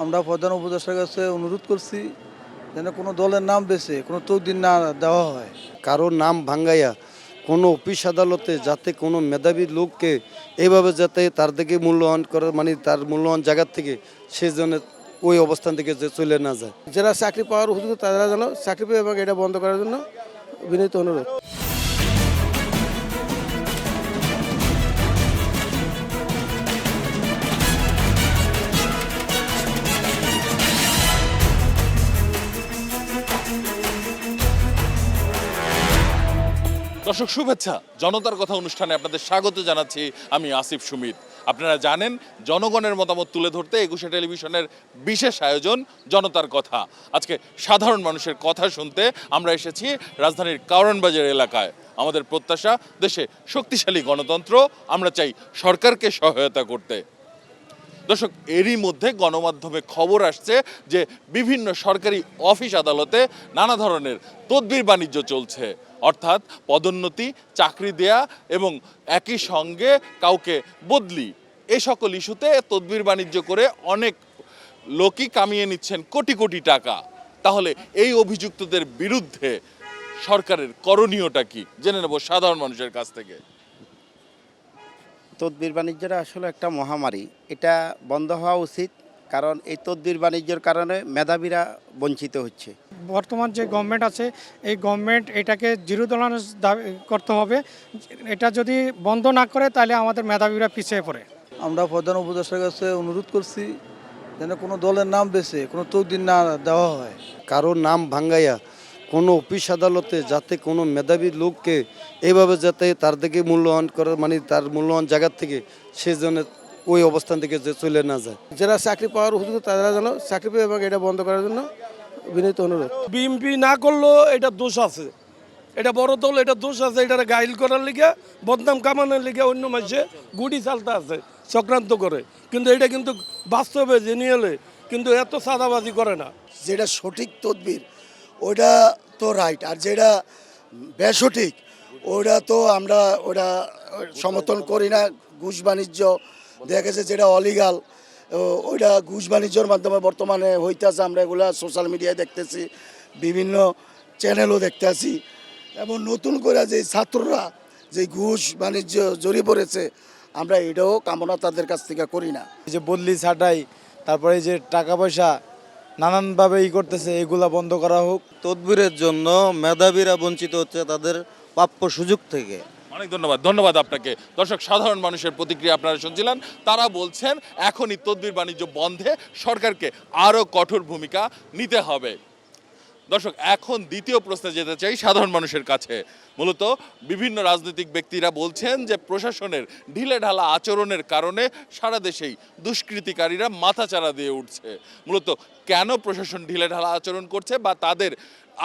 আমরা প্রধান উপদেষ্টার কাছে অনুরোধ করছি যেন কোনো দলের নাম বেছে কোনো তকদির না দেওয়া হয়। কারো নাম ভাঙ্গাইয়া কোনো অফিস আদালতে যাতে কোনো মেধাবী লোককে এইভাবে যাতে তার দিকে মূল্যায়ন করে, মানে তার মূল্যায়ন জায়গার থেকে সে যেন ওই অবস্থান থেকে যে চলে না যায়। যারা চাকরি পাওয়ার উপযুক্ত তারা যেন চাকরি পেয়ে এবং এটা বন্ধ করার জন্য বিনীত অনুরোধ। দর্শক শুভেচ্ছা, জনতার কথা অনুষ্ঠানে আপনাদের স্বাগত জানাচ্ছি। আমি আসিফ সুমিত। আপনারা জানেন জনগণের মতামত তুলে ধরতে একুশে টেলিভিশনের বিশেষ আয়োজন জনতার কথা। আজকে সাধারণ মানুষের কথা শুনতে আমরা এসেছি রাজধানীর কারওয়ানবাজার এলাকায়। আমাদের প্রত্যাশা দেশে শক্তিশালী গণতন্ত্র, আমরা চাই সরকারকে সহায়তা করতে। দর্শক, এরই মধ্যে গণমাধ্যমে খবর আসছে যে বিভিন্ন সরকারি অফিস আদালতে নানা ধরনের তদবির বাণিজ্য চলছে, অর্থাৎ পদোন্নতি, চাকরি দেয়া এবং একই সঙ্গে কাউকে বদলি, এই সকল ইস্যুতে তদবির বাণিজ্য করে অনেক লোকই কামিয়ে নিচ্ছেন কোটি কোটি টাকা। তাহলে এই অভিযুক্তদের বিরুদ্ধে সরকারের করণীয়টা কি জেনে নেব সাধারণ মানুষের কাছ থেকে। তদবির বাণিজ্যটা আসলে একটা মহামারী, এটা বন্ধ হওয়া উচিত। কারণ এই তদবির বাণিজ্যের কারণে মেধাবীরা বঞ্চিত হচ্ছে। বর্তমান যে গভর্নমেন্ট আছে এই গভর্নমেন্ট এটাকে জিরো টলারেন্স করতে হবে। এটা যদি বন্ধ না করে তাহলে আমাদের মেধাবীরা পিছিয়ে পড়ে। আমরা প্রধান উপদেষ্টার কাছে অনুরোধ করছি যেন কোনো দলের নাম বেছে কোনো তকদির না দেওয়া হয়। কারো নাম ভাঙ্গাইয়া কোনো অফিস আদালতে যাতে কোনো মেধাবী লোককে এইভাবে যাতে তার দিকে মূল্যায়ন করে, মানে তার মূল্যায়ন জায়গার থেকে সে যেন ওই অবস্থান থেকে যে চলে না যায়। যারা চাকরি পাওয়ার উপযুক্ত তারা যেন চাকরি পেয়ে এবং এটা বন্ধ করার জন্য বিনীত অনুরোধ। বিএমপি না করলেও এটা দোষ আছে, এটা বড় দল, এটা দোষ আছে। এটা গাইল করার লিগে, বদনাম কামানোর লিগে অন্য মাসে গুড়ি চালতে আছে চক্রান্ত করে, কিন্তু এটা কিন্তু বাস্তবে জেনিয়েলে কিন্তু এত সাদাবাজি করে না। যেটা সঠিক তদবির ওটা তো রাইট, আর যেটা বেসঠিক ওটা তো আমরা ওটা সমর্থন করি না। ঘুষ বাণিজ্য দেখেছে যেটা অলিগাল, ওইটা ঘুষ বাণিজ্যর মাধ্যমে বর্তমানে হইতেছে। আমরা এগুলা সোশ্যাল মিডিয়ায় দেখতেছি, বিভিন্ন চ্যানেলও দেখতেছি। এবং নতুন করে যে ছাত্ররা যে ঘুষ বাণিজ্য জড়িয়ে পড়েছে, আমরা এটাও কামনা তাদের কাছ থেকে করি না। যে বদলি ছাঁটাই, তারপরে যে টাকা পয়সা নানানভাবে করতেছে, এগুলা বন্ধ করা হোক। তদবিরের জন্য মেধাবীরা বঞ্চিত হচ্ছে তাদের প্রাপ্য সুযোগ থেকে। অনেক ধন্যবাদ আপনাকে। দর্শক, সাধারণ মানুষের প্রতিক্রিয়া আপনারা শুনছিলেন। তারা বলছেন এখনই তদবির বাণিজ্য বন্ধে সরকারকে আরও কঠোর ভূমিকা নিতে হবে। দর্শক, এখন দ্বিতীয় প্রশ্নে যেতে চাই সাধারণ মানুষের কাছে। মূলত বিভিন্ন রাজনৈতিক ব্যক্তিরা বলছেন যে প্রশাসনের ঢিলেঢালা আচরণের কারণে সারা দেশেই দুষ্কৃতিকারীরা মাথাচাড়া দিয়ে উঠছে। মূলত কেন প্রশাসন ঢিলেঢালা আচরণ করছে বা তাদের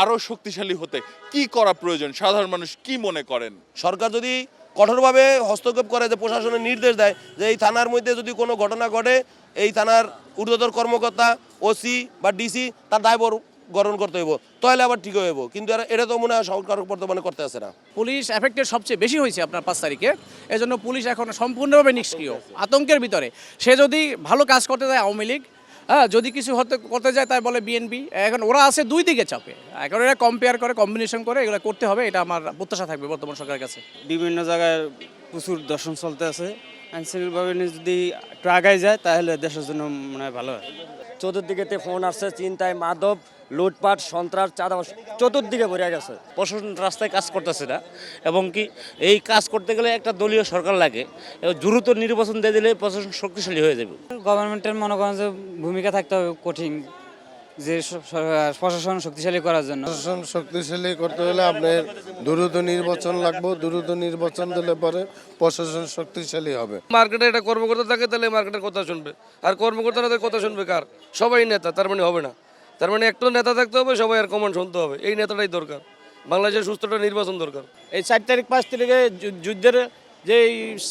আরও শক্তিশালী হতে কি করা প্রয়োজন, সাধারণ মানুষ কি মনে করেন? সরকার যদি কঠোরভাবে হস্তক্ষেপ করে, যে প্রশাসনের নির্দেশ দেয় যে এই থানার মধ্যে যদি কোনো ঘটনা ঘটে, এই থানার ঊর্ধ্বতর কর্মকর্তা, ওসি বা ডিসি তার দায়ভার গ্রহণ করতে হইব, তাহলে আবার ঠিক হইব। কিন্তু এটা তো মনে হয় সরকার বর্তমানে করতে আসে না। পুলিশ এফেক্টেড সবচেয়ে বেশি হয়েছে আপনার 5 তারিখে। এজন্য পুলিশ এখন সম্পূর্ণভাবে নিষ্ক্রিয়, আতঙ্কের ভিতরে। সে যদি ভালো কাজ করতে যায় আওয়ামী লীগ, যদি কিছু করতে যায় তাই বলে বিএনপি। এখন ওরা আছে দুই দিকে চাপে, এখন এরা কম্পেয়ার করে, কম্বিনেশন করে এগুলো করতে হবে। এটা আমার প্রত্যাশা থাকবে বর্তমান সরকারের কাছে। বিভিন্ন জায়গায় প্রচুর দর্শন চলতে আছে, আইনশৃঙ্খলভাবে যদি একটু আগায় যায় তাহলে দেশের জন্য মনে হয় ভালো হয়। চতুর্দিকে ফোন আসছে, চিন্তায় মাদক, লুটপাট, সন্ত্রাস, চাঁদাবাজ চতুর্দিকে ভরে গেছে। প্রশাসন রাস্তায় কাজ করতেছে না, এবং কি এই কাজ করতে গেলে একটা দলীয় সরকার লাগে। দ্রুত নির্বাচন দিয়ে দিলে প্রশাসন শক্তিশালী হয়ে যাবে। গভর্নমেন্টের মনে করেন যে ভূমিকা থাকতে হবে কঠিন, যে প্রশাসন শক্তিশালী করার জন্য। প্রশাসন শক্তিশালী করতে হলে আপনার দ্রুত নির্বাচন লাগবে। দ্রুত নির্বাচন দিলে পরে প্রশাসন শক্তিশালী হবে। মার্কেটে একটা কর্মকর্তা থাকে, তাহলে মার্কেটের কথা শুনবে। আর কর্মকর্তাদের কথা শুনবে কার? সবাই নেতা, তার মানে হবে না। তার মানে একটা নেতা থাকতে হবে, সবাই আর কমান্ড শুনতে হবে। এই নেতাটাই দরকার। বাংলাদেশের সুস্থটা নির্বাচন দরকার। এই 4 তারিখ 5 তারিখে যুদ্ধের যে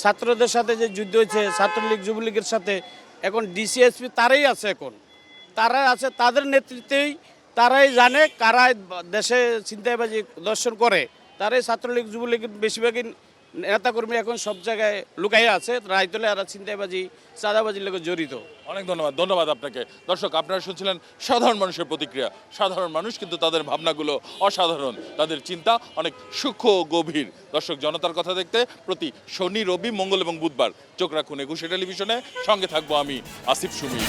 ছাত্রদের সাথে যে যুদ্ধ হয়েছে, ছাত্রলীগ যুবলীগের সাথে, এখন ডিসিএসপি তারাই আছে, এখন তারাই আছে, তাদের নেতৃত্বেই তারাই জানে কারা দেশে ছিনতাইবাজি দর্শন করে। তারাই ছাত্রলীগ যুবলীগের বেশিরভাগই নেতাকর্মী এখন সব জায়গায় লুকাইয়া আছে, রাইতলে আর ছিনতাইবাজি চাঁদাবাজির লোক জড়িত। অনেক ধন্যবাদ আপনাকে। দর্শক, আপনারা শুনছিলেন সাধারণ মানুষের প্রতিক্রিয়া। সাধারণ মানুষ কিন্তু তাদের ভাবনাগুলো অসাধারণ, তাদের চিন্তা অনেক সূক্ষ্ম ও গভীর। দর্শক, জনতার কথা দেখতে প্রতি শনি, রবি, মঙ্গল এবং বুধবার চোখ রাখুন একুশে টেলিভিশনে। সঙ্গে থাকবো আমি আসিফ সুমিত।